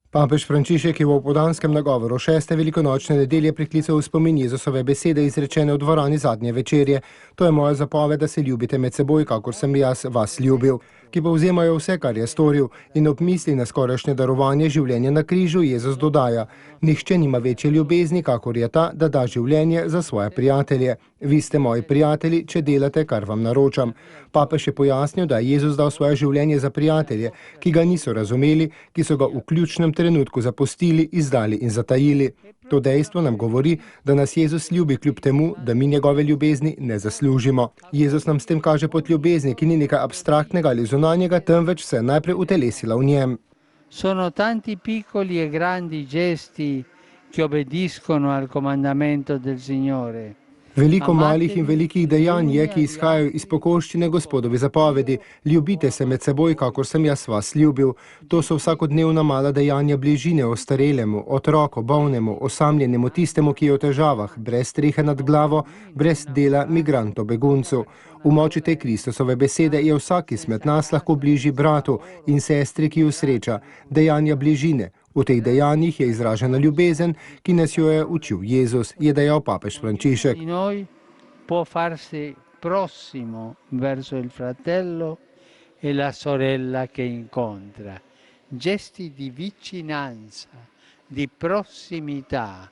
Papež Frančišek je v opoldanskem nagovoru 6. velikonočne nedelje priklical v spomin Jezusove besede izrečene v dvorani zadnje večerje. To je moja zapoved, da se ljubite med seboj, kakor sem jaz vas ljubil. Ki povzemajo vse, kar je storil, in ob misli na skorajšnje darovanje življenja na križu Jezus dodaja: Nihče nima večje ljubezni, kakor je ta, da da življenje za svoje prijatelje. Vi ste moji prijatelji, če delate, kar vam naročam. Papež je pojasnil, da je Jezus dal svoje življenje za prijatelje, ki ga niso razumeli, ki so ga v ključnem trenutku zapustili, izdali in zatajili. To dejstvo nam govori, da nas Jezus ljubi kljub temu, da mi njegove ljubezni ne zaslužimo. Jezus nam s tem kaže pot ljubezni, ki ni nekaj abstraktnega ali zunanjega, temveč se je najprej utelesila v njem. Sono tanti piccoli e grandi gesti che obbediscono al comandamento del Signore. Veliko malih in velikih dejanj je, ki izhajajo iz pokorščine Gospodovi zapovedi. Ljubite se med seboj, kakor sem jaz vas ljubil. To so vsakodnevna mala dejanja bližine ostarelemu, otroku, bolnemu, osamljenemu, tistemu, ki je v težavah, brez strehe nad glavo, brez dela, migrantu, beguncu. V moči te Kristusove besede je vsak izmed nas lahko bližji bratu in sestri, ki jo sreča. Dejanja bližine. V teh dejanjih je izražena ljubezen, ki nas jo je učil Jezus, je dejal papež Frančišek. Può farsi prossimo verso il fratello e la sorella che incontra. Gesti di vicinanza, di prossimità.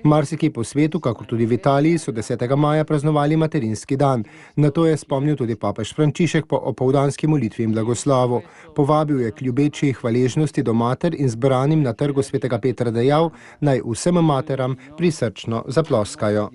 Marsikje po svetu, kakor tudi v Italiji, so 10. maja praznovali materinski dan. Na to je spomnil tudi papež Frančišek po opoldanski molitvi in blagoslovu. Povabil je k ljubeči hvaležnosti do mater in zbranim na trgu svetega Petra dejal, naj vsem materam prisrčno zaploskajo.